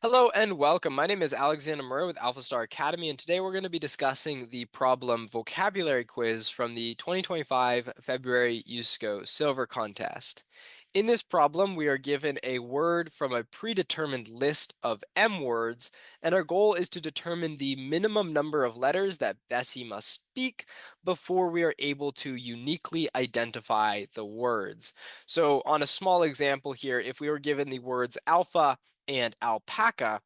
Hello and welcome. My name is Alexander Moreira with AlphaStar Academy, and today we're going to be discussing the problem vocabulary quiz from the 2025 February USACO Silver Contest. In this problem, we are given a word from a predetermined list of M words, and our goal is to determine the minimum number of letters that Bessie must speak before we are able to uniquely identify the words. So on a small example here, if we were given the words alpha and alpaca,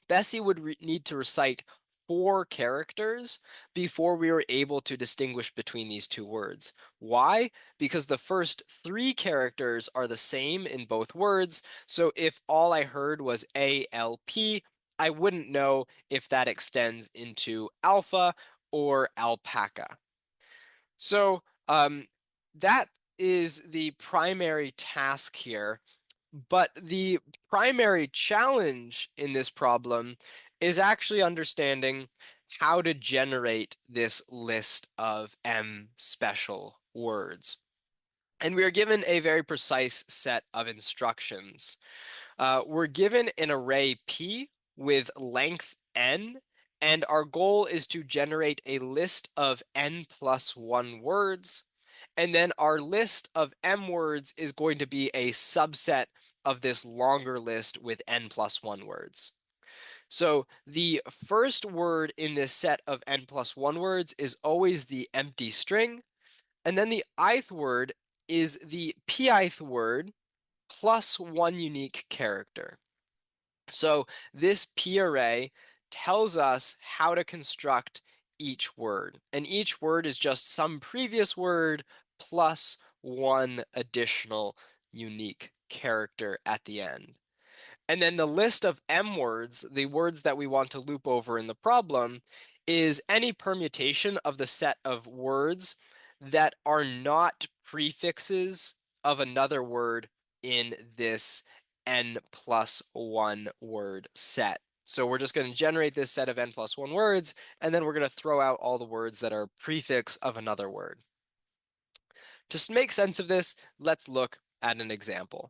Bessie would need to recite four characters before we were able to distinguish between these two words. Why? Because the first three characters are the same in both words. So if all I heard was ALP, I wouldn't know if that extends into alpha or alpaca. So that is the primary task here. But the primary challenge in this problem is actually understanding how to generate this list of M special words. And we are given a very precise set of instructions. We're given an array P with length n, and our goal is to generate a list of n plus 1 words. And then our list of M words is going to be a subset of this longer list with n plus 1 words. So the first word in this set of n plus 1 words is always the empty string. And then the ith word is the pith word plus one unique character. So this P array tells us how to construct each word. And each word is just some previous word plus one additional unique character at the end. And then the list of M words, the words that we want to loop over in the problem, is any permutation of the set of words that are not prefixes of another word in this N plus 1 word set. So we're just going to generate this set of N plus 1 words, and then we're going to throw out all the words that are prefix of another word. To make sense of this, let's look at an example.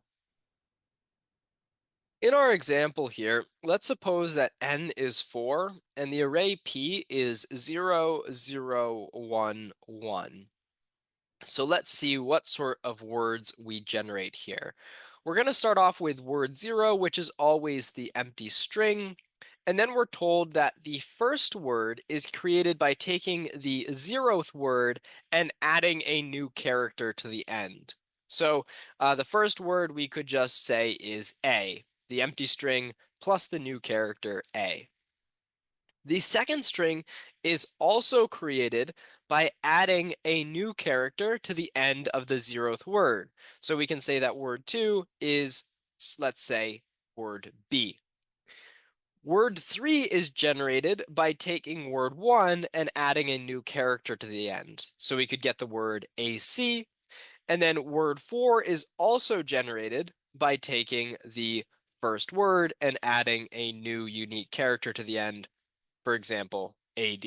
In our example here, let's suppose that n is 4 and the array p is 0, 0, 1, 1. So let's see what sort of words we generate here. We're going to start off with word 0, which is always the empty string. And then we're told that the first word is created by taking the 0th word and adding a new character to the end. So the first word we could just say is A, the empty string plus the new character A. The second string is also created by adding a new character to the end of the 0th word. So we can say that word 2 is, let's say, word B. Word 3 is generated by taking word 1 and adding a new character to the end. So we could get the word AC. And then word 4 is also generated by taking the first word and adding a new unique character to the end, for example, AD.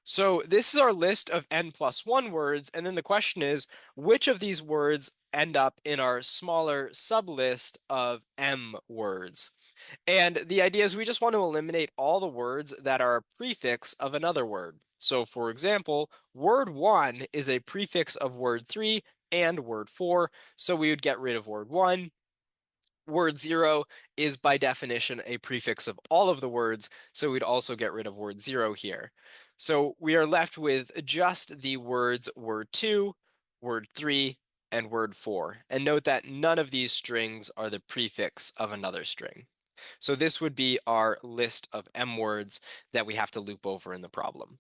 So this is our list of n plus 1 words, and then the question is, which of these words end up in our smaller sublist of M words? And the idea is we just want to eliminate all the words that are a prefix of another word. So for example, word 1 is a prefix of word 3 and word 4, so we would get rid of word 1. Word 0 is by definition a prefix of all of the words, so we'd also get rid of word 0 here. So we are left with just the words word 2, word 3, and word 4. And note that none of these strings are the prefix of another string. So this would be our list of M words that we have to loop over in the problem.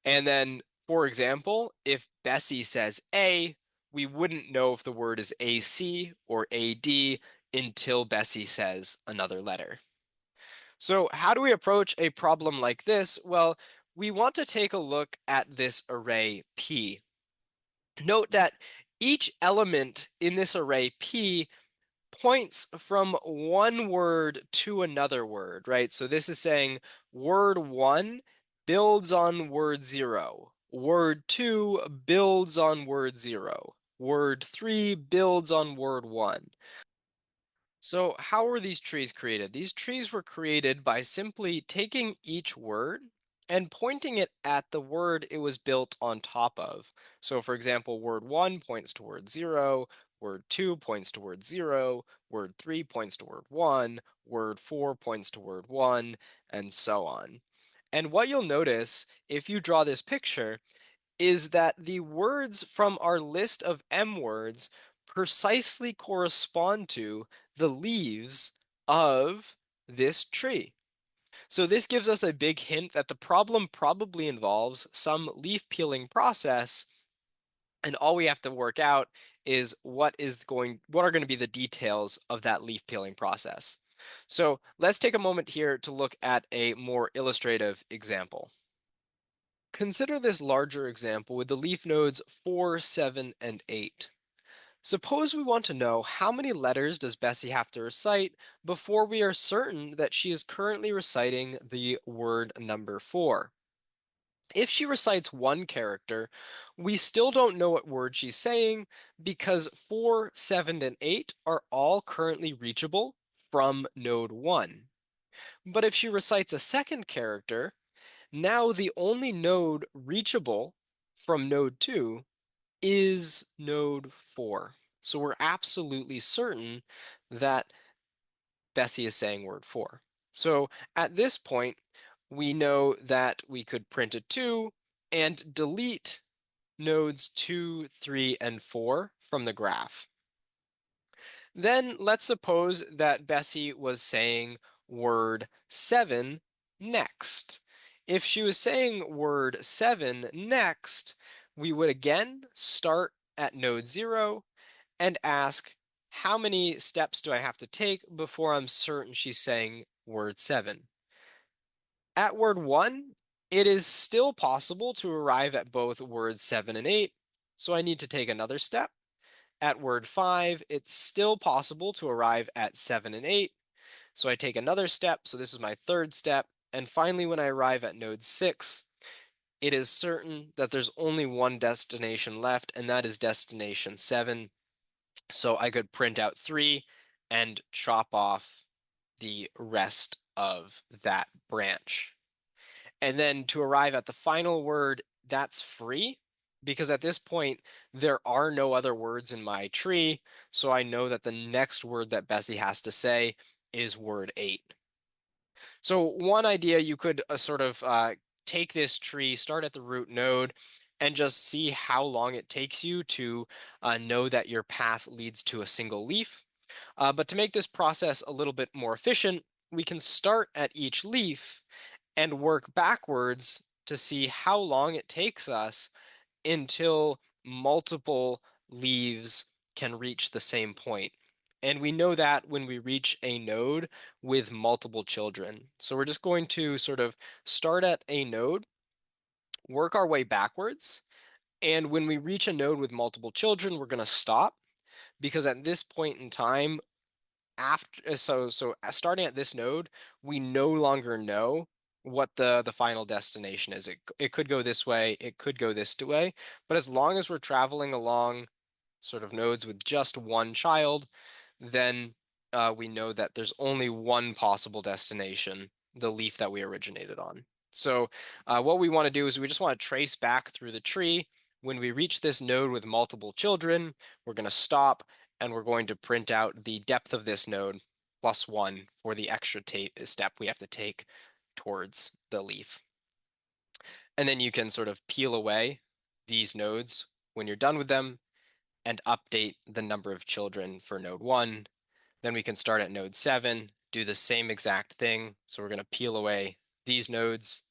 And then, for example, if Bessie says A, we wouldn't know if the word is AC or AD until Bessie says another letter. So how do we approach a problem like this? Well, we want to take a look at this array P. Note that each element in this array P points from one word to another word, right? So this is saying word 1 builds on word 0. Word 2 builds on word 0. Word 3 builds on word 1. So, how were these trees created? These trees were created by simply taking each word and pointing it at the word it was built on top of. So, for example, word 1 points to word 0, word 2 points to word 0, word 3 points to word 1, word 4 points to word 1, and so on. And what you'll notice if you draw this picture is that the words from our list of M words precisely correspond to the leaves of this tree. So this gives us a big hint that the problem probably involves some leaf peeling process, and all we have to work out is what are going to be the details of that leaf peeling process. So let's take a moment here to look at a more illustrative example. Consider this larger example with the leaf nodes 4, 7, and 8. Suppose we want to know how many letters does Bessie have to recite before we are certain that she is currently reciting the word number 4. If she recites one character, we still don't know what word she's saying because 4, 7, and 8 are all currently reachable from node 1. But if she recites a second character, now the only node reachable from node 2 is node 4. So we're absolutely certain that Bessie is saying word 4. So at this point, we know that we could print a 2 and delete nodes 2, 3, and 4 from the graph. Then let's suppose that Bessie was saying word 7 next. If she was saying word 7 next, we would again start at node 0 and ask, how many steps do I have to take before I'm certain she's saying word 7? At word 1, it is still possible to arrive at both words 7 and 8, so I need to take another step. At word 5, it's still possible to arrive at 7 and 8, so I take another step, so this is my third step. And finally, when I arrive at node 6, it is certain that there's only one destination left, and that is destination 7. So I could print out 3 and chop off the rest of that branch. And then to arrive at the final word, that's free because at this point, there are no other words in my tree. So I know that the next word that Bessie has to say is word 8. So one idea you could take this tree, start at the root node, and just see how long it takes you to know that your path leads to a single leaf. But to make this process a little bit more efficient, we can start at each leaf and work backwards to see how long it takes us until multiple leaves can reach the same point. And we know that when we reach a node with multiple children. So we're just going to sort of start at a node, work our way backwards. And when we reach a node with multiple children, we're going to stop because at this point in time, starting at this node, we no longer know what the final destination is. It could go this way, it could go this way, but as long as we're traveling along sort of nodes with just one child, then we know that there's only one possible destination, the leaf that we originated on. So what we want to do is we just want to trace back through the tree. When we reach this node with multiple children, we're going to stop and we're going to print out the depth of this node plus 1 for the extra step we have to take towards the leaf. And then you can sort of peel away these nodes when you're done with them and update the number of children for node 1. Then we can start at node 7, do the same exact thing. So we're going to peel away these nodes,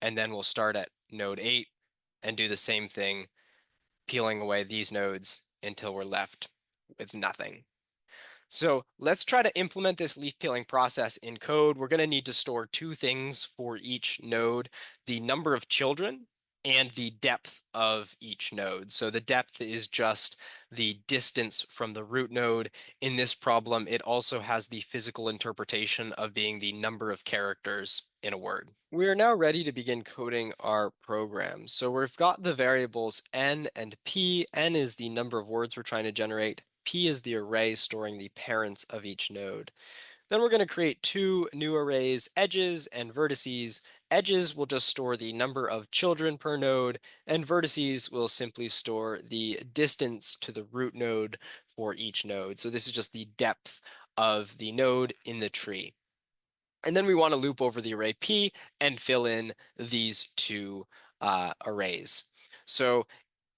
and then we'll start at node 8 and do the same thing, peeling away these nodes until we're left with nothing. So let's try to implement this leaf peeling process in code. We're going to need to store two things for each node, the number of children and the depth of each node. So the depth is just the distance from the root node. In this problem, it also has the physical interpretation of being the number of characters in a word. We are now ready to begin coding our program. So we've got the variables n and p. N is the number of words we're trying to generate. P is the array storing the parents of each node. Then we're going to create two new arrays, edges and vertices. Edges will just store the number of children per node, and vertices will simply store the distance to the root node for each node. So this is just the depth of the node in the tree. And then we want to loop over the array P and fill in these two arrays. So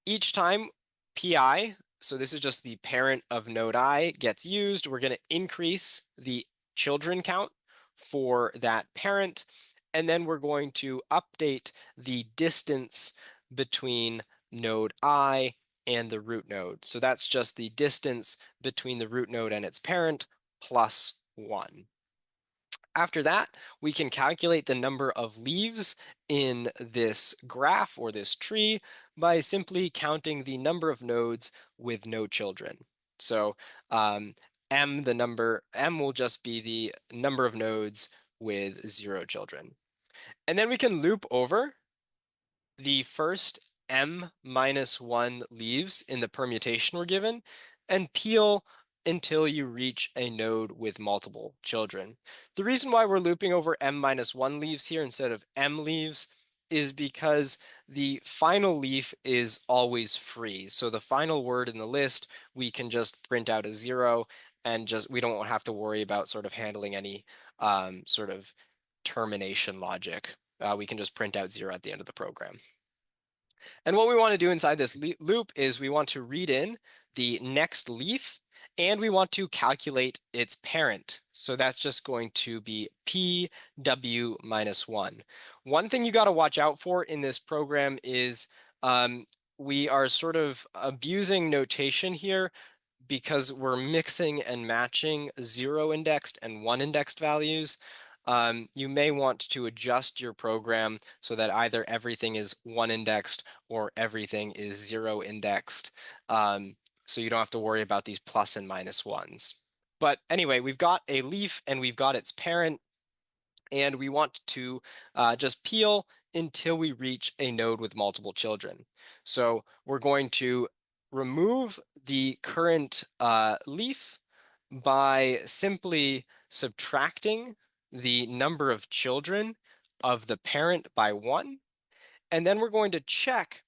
each time PI, so this is just the parent of node I, gets used, we're going to increase the children count for that parent, and then we're going to update the distance between node I and the root node. So that's just the distance between the root node and its parent plus 1. After that, we can calculate the number of leaves in this graph or this tree by simply counting the number of nodes with no children. So M will just be the number of nodes with 0 children. And then we can loop over the first m minus 1 leaves in the permutation we're given and peel until you reach a node with multiple children. The reason why we're looping over m minus 1 leaves here instead of m leaves is because the final leaf is always free. So the final word in the list, we can just print out a 0 and we don't have to worry about sort of handling any sort of termination logic. We can just print out 0 at the end of the program. And what we want to do inside this loop is we want to read in the next leaf and we want to calculate its parent. So that's just going to be PW minus 1. One thing you got to watch out for in this program is we are sort of abusing notation here because we're mixing and matching 0 indexed and 1 indexed values. You may want to adjust your program so that either everything is 1 indexed or everything is 0 indexed. So you don't have to worry about these plus and minus ones. But anyway, we've got a leaf and we've got its parent, and we want to just peel until we reach a node with multiple children. So we're going to remove the current leaf by simply subtracting the number of children of the parent by 1. And then we're going to check,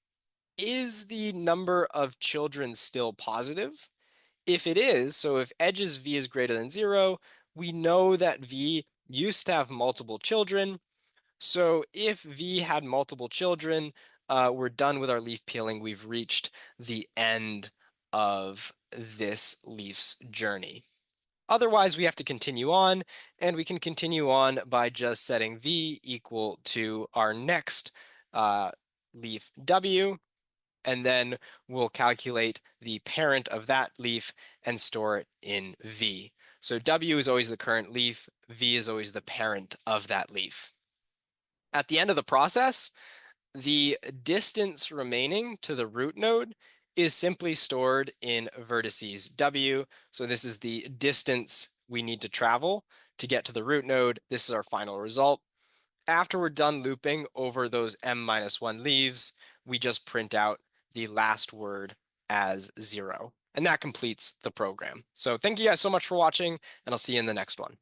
is the number of children still positive? If it is, so if edges v is greater than 0, we know that v used to have multiple children. So if v had multiple children, we're done with our leaf peeling. We've reached the end of this leaf's journey. Otherwise, we have to continue on, and we can continue on by just setting v equal to our next leaf w, and then we'll calculate the parent of that leaf and store it in v. So w is always the current leaf, v is always the parent of that leaf. At the end of the process, the distance remaining to the root node is simply stored in vertices w. So this is the distance we need to travel to get to the root node. This is our final result. After we're done looping over those m minus 1 leaves, we just print out the last word as 0. And that completes the program. So thank you guys so much for watching, and I'll see you in the next one.